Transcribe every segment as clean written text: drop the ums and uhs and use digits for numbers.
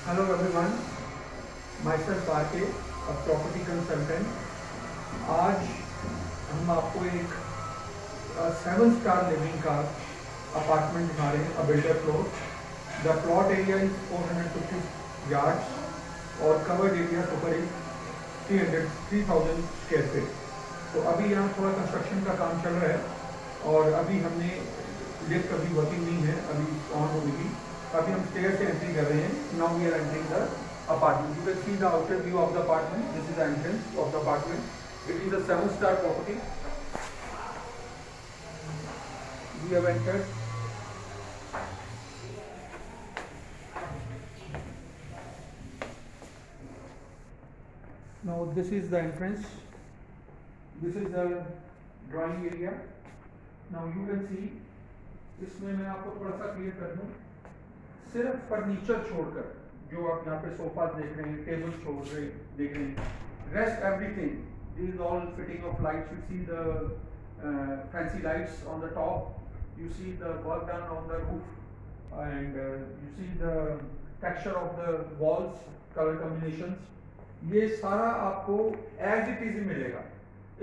Hello everyone, myself RK, a property consultant. आज हम आपको एक 7 स्टार लिविंग का अपार्टमेंट दिखा रहे हैं, builder floor. The plot area is 450 yards और covered area super is 3000 square feet. तो अभी यहाँ थोड़ा कंस्ट्रक्शन का काम चल रहा है और अभी हमने लिफ्ट अभी वर्किंग नहीं है, अभी ऑन होगी. अभी हम स्टेयर से एंट्री कर रहे हैं. Now we are entering the apartment. You can see the outer view of the apartment. This is the entrance of the apartment. It is a 7-star property. We have entered. Now this is the entrance. This is the drawing area. Now you can see. इसमें मैं आपको थोड़ा सा clear कर दूं. सिर्फ furniture छोड़कर जो आप यहाँ पे सोफा देख रहे हैं, टेबल देख रहे हैं, rest everything, this is all fitting of lights. You see the fancy lights on the top, you see the work done on the roof and you see the texture of the walls, colour combinations. ये सारा आपको as it is मिलेगा,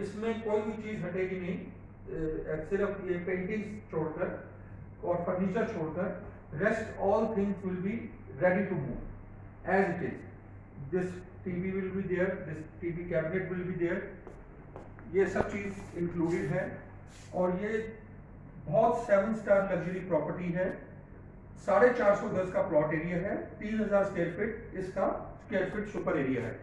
इसमें कोई भी चीज़ हटेगी नहीं. सिर्फ ये पेंटिंग छोड़कर और फर्नीचर छोड़कर, rest all things will be ready to move as it is. This TV will be there, this TV cabinet will be there. ये सब चीज इंक्लूडेड है और ये बहुत 7-स्टार लग्जरी प्रॉपर्टी है. 450 गज का प्लॉट एरिया है, 3000 स्क्वायर फीट इसका स्क्वायर फीट सुपर एरिया है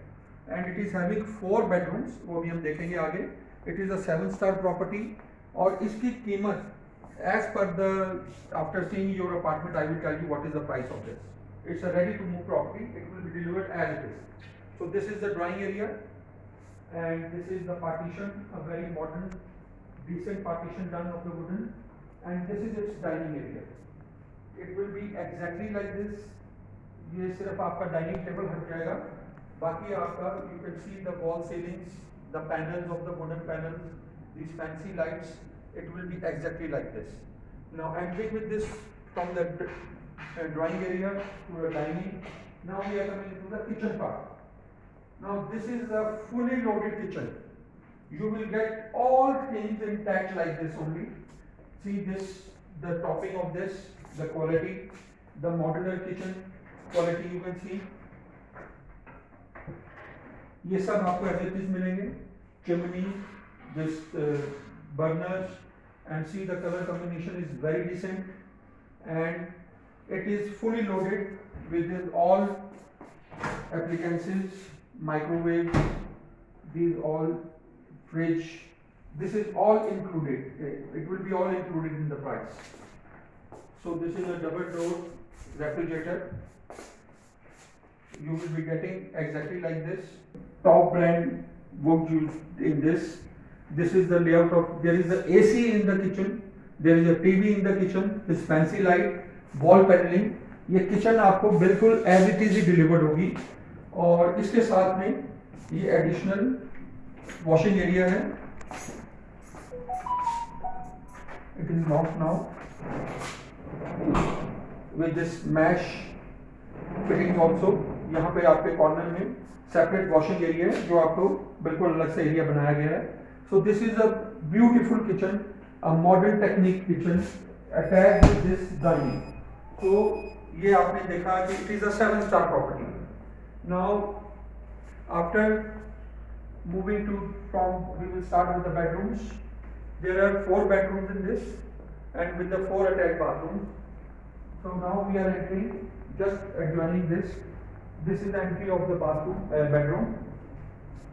and it is having 4 bedrooms. वो भी हम देखेंगे आगे. इट इज अ 7-स्टार प्रॉपर्टी और इसकी कीमत as per the, after seeing your apartment, I will tell you what is the price of this. It's a ready to move property. It will be delivered as it is. So this is the drawing area and this is the partition, a very modern decent partition done of the wooden, and this is its dining area. It will be exactly like this. ये सिर्फ आपका dining table हट जाएगा, बाकी आपका you can see the wall ceilings, the panels of the wooden panels, these fancy lights. It will be exactly like this. Now entering with this from the drawing area to the dining. Now we are coming into the kitchen part. Now this is a fully loaded kitchen. You will get all things intact like this only. See this, the topping of this, the quality, the modular kitchen quality you can see. ये सब आपको ऐसे चीज मिलेंगे. Chimney, this burners, and see the color combination is very decent and it is fully loaded with this all appliances, microwave, these all fridge. This is all included. It will be all included in the price. So this is a double door refrigerator. You will be getting exactly like this. Top brand wood used in this. This is the layout of, there is a AC in the kitchen, there is a TV in the kitchen, this fancy light, wall paneling. ये kitchen आपको बिल्कुल as it is ही delivered होगी और इसके साथ में ये एडिशनल वॉशिंग एरिया है. It is locked now with this mesh fitting also. यहाँ पे आपके कॉर्नर में सेपरेट वॉशिंग एरिया है जो आपको बिल्कुल अलग से एरिया बनाया गया है. So this is a beautiful kitchen, a modern technique kitchen attached with this dining. So ये आपने देखा कि it is a 7-star property. Now after moving to we will start with the bedrooms. There are 4 bedrooms in this and with the 4 attached bathrooms. So now we are entering, just adjoining this. This is the entry of the bedroom.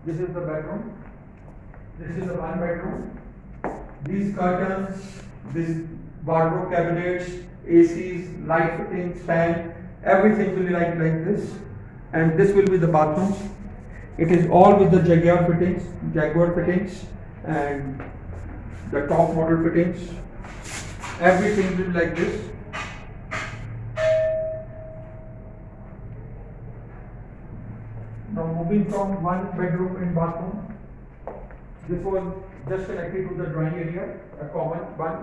This is the bedroom. This is the 1 bedroom. These curtains, these wardrobe cabinets, ACs, light fittings, fan, everything will be like this. And this will be the bathroom. It is all with the Jaguar fittings, and the top model fittings. Everything will be like this. Now moving from 1 bedroom and bathroom. This was just connected to the drawing area, a common one,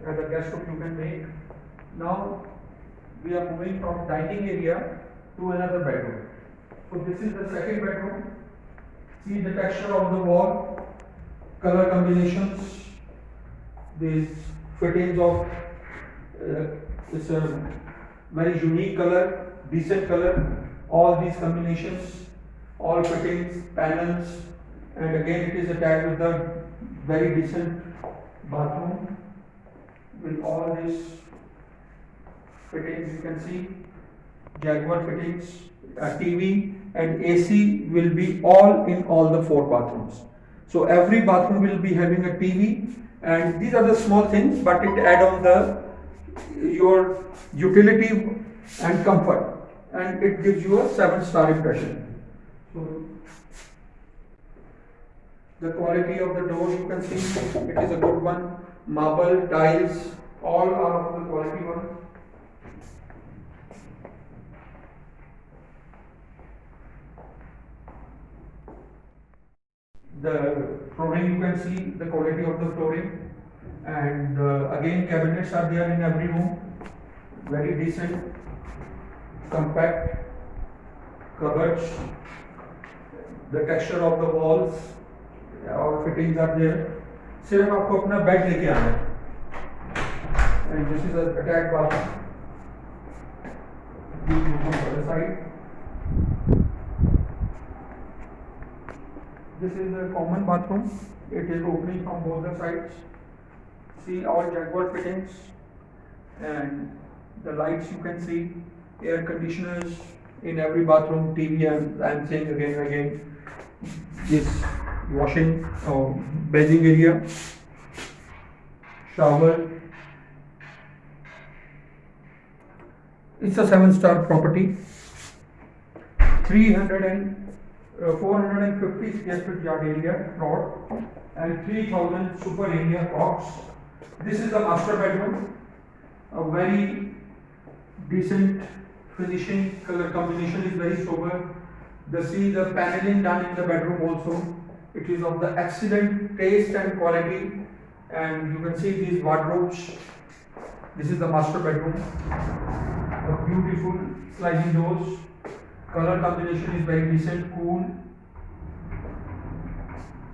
and the guest room you can make. Now we are moving from dining area to another bedroom. So this is the second bedroom. See the texture of the wall, color combinations, these fittings of it's a very unique color, decent color, all these combinations, all fittings, panels, and again it is attached with a very decent bathroom with all these fittings. You can see Jaguar fittings, TV and AC will be all in all the 4 bathrooms. So every bathroom will be having a TV, and these are the small things, but it add on the your utility and comfort, and it gives you a 7-star impression. So the quality of the door, you can see it is a good one. Marble, tiles, all are of the quality one. The flooring, you can see the quality of the flooring, and again cabinets are there in every room, very decent, compact cupboards, the texture of the walls, all fittings are there. सिर्फ आपको अपना bed लेके आना है, and this is a attached bathroom. These rooms on the side. This is a common bathroom. It is opening from both the sides. See all Jaguar fittings, and the lights you can see, air conditioners in every bathroom, TV, and I am saying again and again, this washing or bathing area, shower. It's a 7-star property. 450 square feet yard area plot and 3000 super area box. This is the master bedroom. A very decent finishing, color combination is very sober. The paneling done in the bedroom also. It is of the excellent taste and quality, and you can see these wardrobes. This is the master bedroom. A beautiful sliding doors. Color combination is very decent, cool.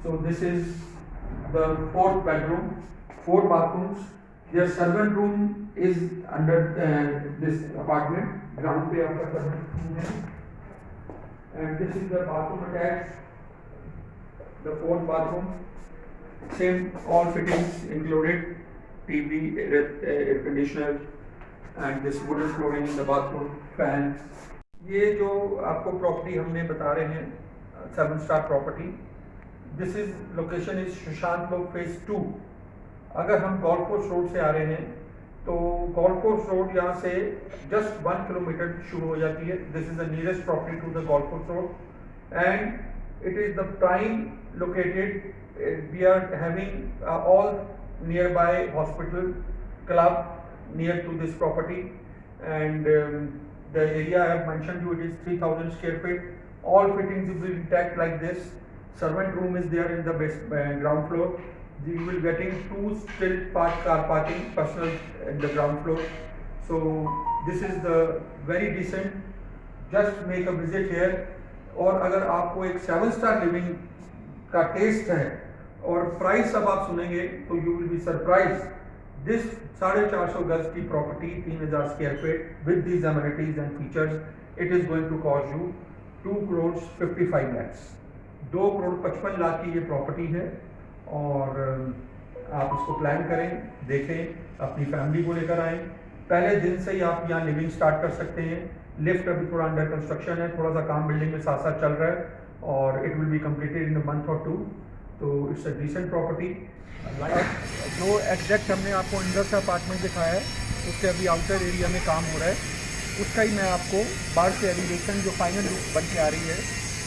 So this is the 4th bedroom, 4 bathrooms. Their servant room is under this apartment. Ground पे आपका servant room है. And this is the bathroom attached. The 4th bathroom. Same all fittings included. TV, air conditioner, and this wooden flooring in the bathroom, fans. ये जो आपको property हमने बता रहे हैं 7-star property, this is location is Sushant लोक phase 2. अगर हम गोल्फ कोर्स रोड से आ रहे हैं तो गोल्फ कोर्स रोड यहाँ से जस्ट 1 किलोमीटर शुरू हो जाती है. This is the nearest property to the golf course road, and it is the prime located. We are having all near by hospital, club near to this property, and the area I have mentioned you, it is 3000 square feet. All fittings will be intact like this. Servant room is there in the ground floor. You will getting 2 still parked car parking, personal in the ground floor. So this is the very decent. Just make a visit here. और अगर आपको एक 7-star living का test है और price अब आप सुनेंगे तो you will be surprised. This 450 गज की property 3000 square feet with these amenities and features, it is going to cost you 2 crore 55 lakhs. 2 crore 55 lakh की ये प्रॉपर्टी है, और आप इसको प्लान करें, देखें, अपनी फैमिली को लेकर आएँ. पहले दिन से ही आप यहाँ लिविंग स्टार्ट कर सकते हैं. लिफ्ट अभी थोड़ा अंडर कंस्ट्रक्शन है, थोड़ा सा काम बिल्डिंग में साथ साथ चल रहा है, और it will be completed in a month और 2. तो इट्स अ डिसेंट प्रॉपर्टी. जो एग्जैक्ट हमने आपको अंदर से अपार्टमेंट दिखाया है, उसके अभी आउटर एरिया में काम हो रहा है, उसका ही मैं आपको बाहर से एलिवेशन जो फाइनल लुक बन के आ रही है,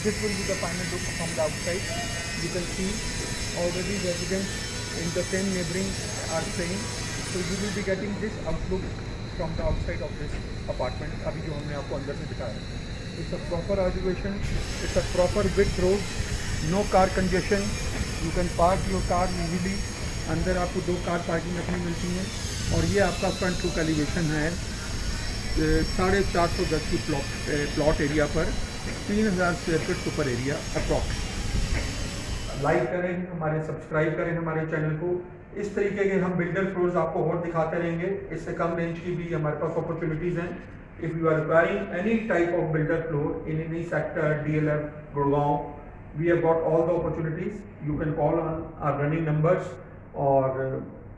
this will be the final look from the outside. You can see already residents in the same neighbouring are staying, so you will be getting this outlook from the outside of this apartment. अभी जो हमने आपको अंदर से दिखाया है, it's a proper elevation, it's a proper with road, no car congestion. You can park your car easily. अंदर आपको 2 कार पार्किंग रखनी मिलती हैं, और ये आपका फ्रंट लुक एलिवेशन है. 450 गज की प्लॉट एरिया पर 3000 square feet super area approx. Like करें हमारे, सब्सक्राइब करें हमारे चैनल को। इस तरीके के हम बिल्डर फ्लोर्स आपको और दिखाते रहेंगे। इससे कम रेंज की भी हमारे पास अपॉर्चुनिटीज़ हैं। If you are requiring any type of builder floor in any sector, DLF, Gurgaon, we have got all the opportunities. You can call on our running numbers, और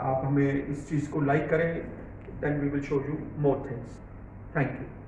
आप हमें इस चीज़ को लाइक करें, then we will show you more things. Thank you.